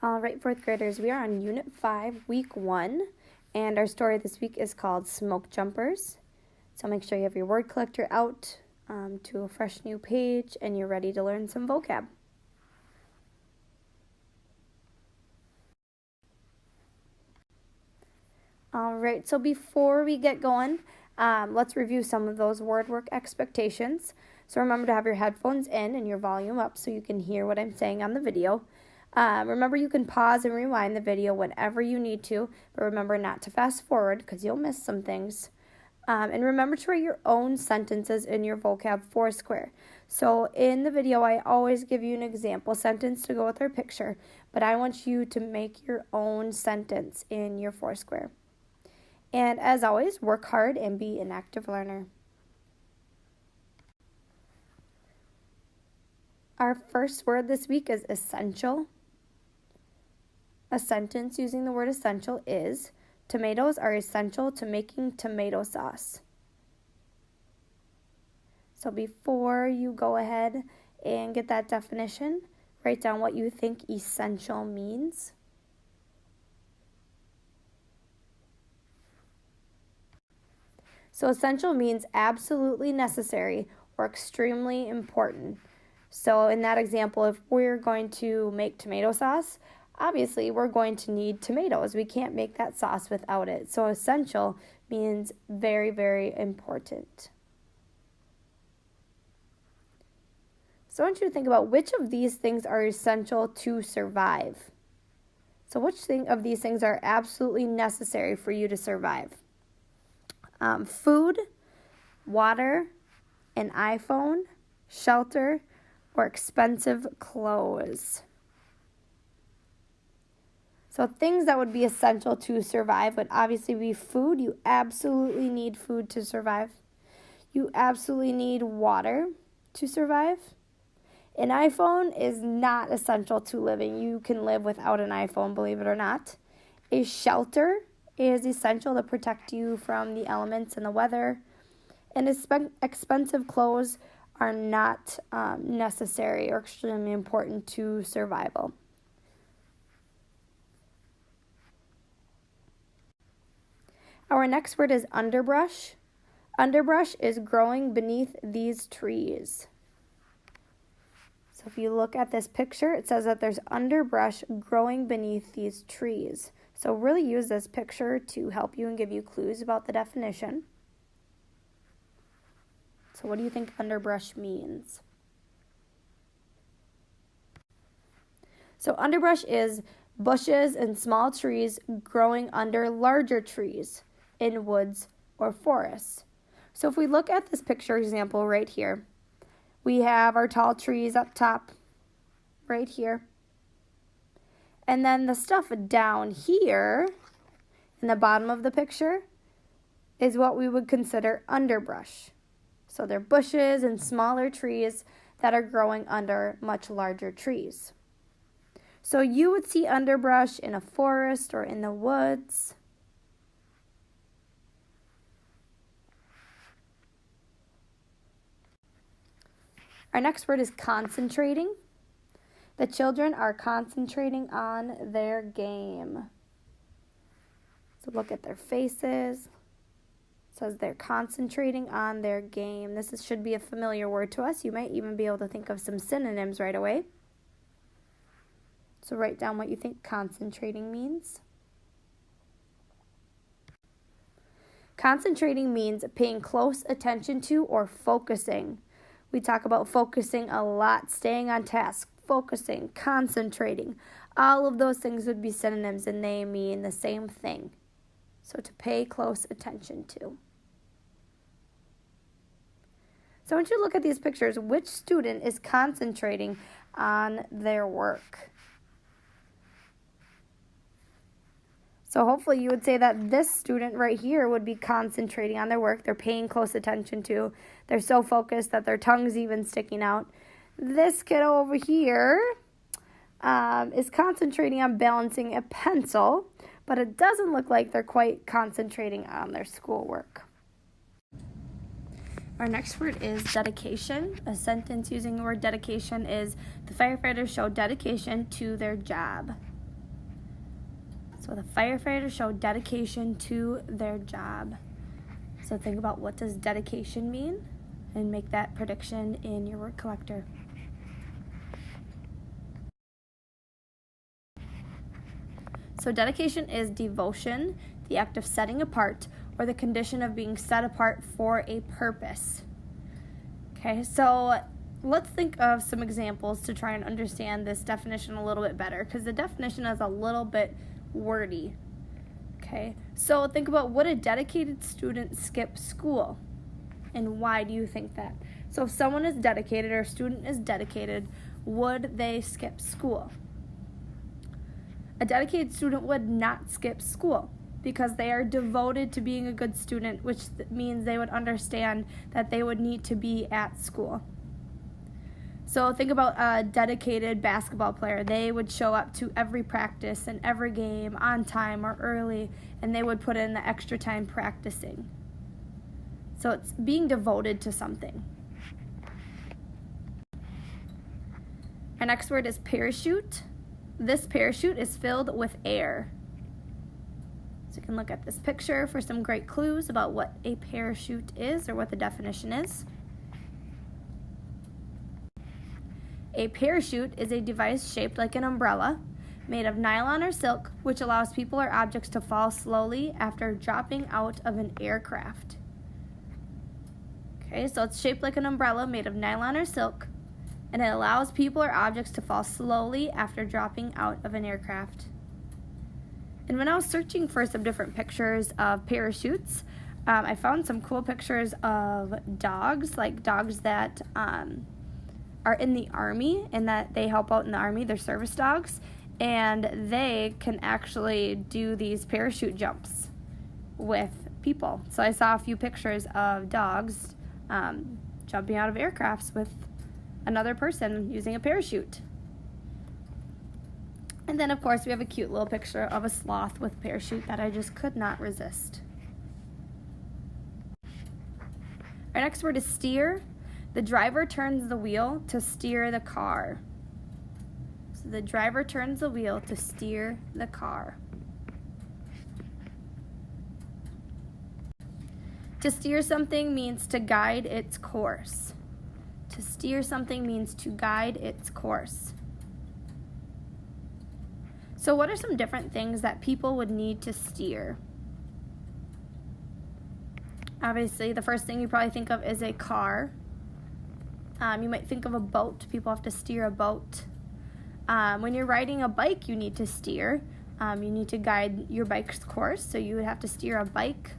All right, fourth graders, we are on Unit 5, Week 1, and our story this week is called Smokejumpers. So make sure you have your word collector out to a fresh new page and you're ready to learn some vocab. All right, so before we get going, let's review some of those word work expectations. So remember to have your headphones in and your volume up so you can hear what I'm saying on the video. Remember, you can pause and rewind the video whenever you need to, but remember not to fast forward because you'll miss some things. And remember to write your own sentences in your vocab Foursquare. So in the video, I always give you an example sentence to go with our picture, but I want you to make your own sentence in your Foursquare. And as always, work hard and be an active learner. Our first word this week is essential. A sentence using the word essential is, tomatoes are essential to making tomato sauce. So before you go ahead and get that definition, write down what you think essential means. So essential means absolutely necessary or extremely important. So in that example, if we're going to make tomato sauce, obviously we're going to need tomatoes. We can't make that sauce without it. So essential means very, very important. So I want you to think about which of these things are essential to survive. So which of these things are absolutely necessary for you to survive? Food, water, an iPhone, shelter, or expensive clothes. So things that would be essential to survive would obviously be food. You absolutely need food to survive. You absolutely need water to survive. An iPhone is not essential to living. You can live without an iPhone, believe it or not. A shelter is essential to protect you from the elements and the weather. And expensive clothes are not necessary or extremely important to survival. Our next word is underbrush. Underbrush is growing beneath these trees. So if you look at this picture, it says that there's underbrush growing beneath these trees. So really use this picture to help you and give you clues about the definition. So what do you think underbrush means? So underbrush is bushes and small trees growing under larger trees in woods or forests. So if we look at this picture example right here, we have our tall trees up top right here. And then the stuff down here in the bottom of the picture is what we would consider underbrush. So they're bushes and smaller trees that are growing under much larger trees. So you would see underbrush in a forest or in the woods. Our next word is concentrating. The children are concentrating on their game. So look at their faces. It says they're concentrating on their game. This should be a familiar word to us. You might even be able to think of some synonyms right away. So write down what you think concentrating means. Concentrating means paying close attention to or focusing. We talk about focusing a lot, staying on task, focusing, concentrating. All of those things would be synonyms and they mean the same thing. So to pay close attention to. So I want you to look at these pictures. Which student is concentrating on their work? So hopefully you would say that this student right here would be concentrating on their work. They're paying close attention to. They're so focused that their tongue's even sticking out. This kiddo over here is concentrating on balancing a pencil, but it doesn't look like they're quite concentrating on their schoolwork. Our next word is dedication. A sentence using the word dedication is, the firefighters show dedication to their job. So the firefighters show dedication to their job. So think about, what does dedication mean, and make that prediction in your word collector. So dedication is devotion, the act of setting apart, or the condition of being set apart for a purpose. Okay, so let's think of some examples to try and understand this definition a little bit better, because the definition is a little bit wordy. Okay, so think about, would a dedicated student skip school? And why do you think that? So if someone is dedicated, or a student is dedicated, would they skip school? A dedicated student would not skip school because they are devoted to being a good student, which means they would understand that they would need to be at school. So think about a dedicated basketball player. They would show up to every practice and every game on time or early, and they would put in the extra time practicing. So it's being devoted to something. Our next word is parachute. This parachute is filled with air. So you can look at this picture for some great clues about what a parachute is, or what the definition is. A parachute is a device shaped like an umbrella, made of nylon or silk, which allows people or objects to fall slowly after dropping out of an aircraft. Okay, so it's shaped like an umbrella made of nylon or silk, and it allows people or objects to fall slowly after dropping out of an aircraft. And when I was searching for some different pictures of parachutes, I found some cool pictures of dogs, like dogs that are in the Army, and that they help out in the Army. They're service dogs, and they can actually do these parachute jumps with people. So I saw a few pictures of dogs jumping out of aircrafts with another person using a parachute. And then, of course, we have a cute little picture of a sloth with a parachute that I just could not resist. Our next word is steer. The driver turns the wheel to steer the car. So the driver turns the wheel to steer the car. To steer something means to guide its course. To steer something means to guide its course. So what are some different things that people would need to steer? Obviously, the first thing you probably think of is a car. You might think of a boat. People have to steer a boat. When you're riding a bike, you need to steer. You need to guide your bike's course, so you would have to steer a bike.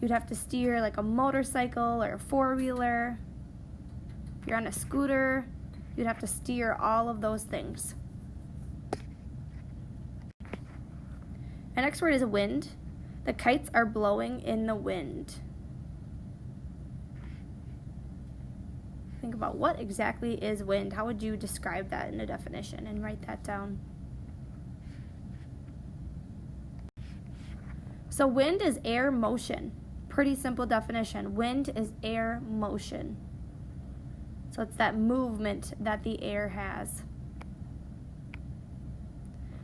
You'd have to steer like a motorcycle or a four-wheeler. If you're on a scooter, you'd have to steer all of those things. Our next word is wind. The kites are blowing in the wind. Think about, what exactly is wind? How would you describe that in a definition, and write that down. So wind is air motion. Pretty simple definition. Wind is air motion. So it's that movement that the air has.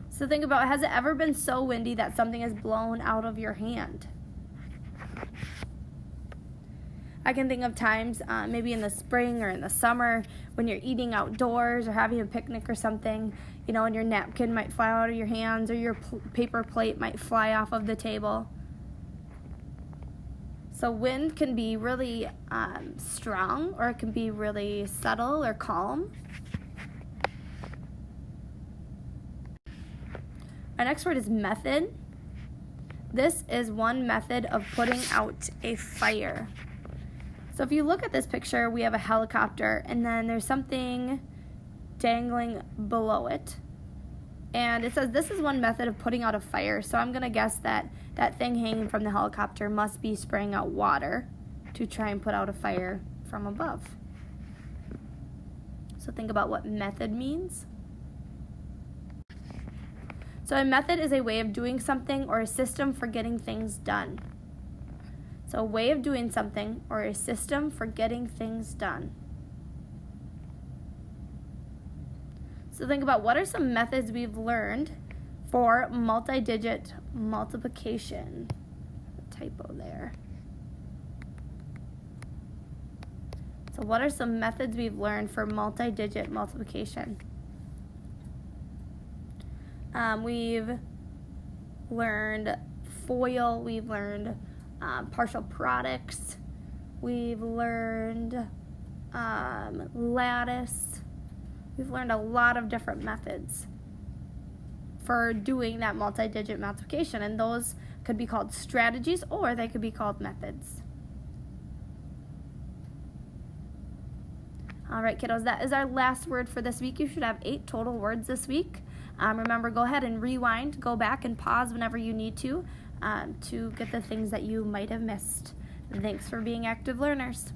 So think about, has it ever been so windy that something is blown out of your hand? I can think of times, maybe in the spring or in the summer, when you're eating outdoors or having a picnic or something, you know, and your napkin might fly out of your hands, or your paper plate might fly off of the table. So wind can be really strong, or it can be really subtle or calm. Our next word is method. This is one method of putting out a fire. So if you look at this picture, we have a helicopter, and then there's something dangling below it. And it says this is one method of putting out a fire. So I'm going to guess that that thing hanging from the helicopter must be spraying out water to try and put out a fire from above. So think about what method means. So a method is a way of doing something, or a system for getting things done. So a way of doing something, or a system for getting things done. So think about, what are some methods we've learned for multi-digit multiplication. Typo there. So what are some methods we've learned for multi-digit multiplication? We've learned FOIL, we've learned partial products, we've learned lattice. We've learned a lot of different methods for doing that multi-digit multiplication, and those could be called strategies or they could be called methods. All right, kiddos, that is our last word for this week. You should have 8 total words this week. Remember, go ahead and rewind, go back and pause whenever you need to get the things that you might have missed. Thanks for being active learners.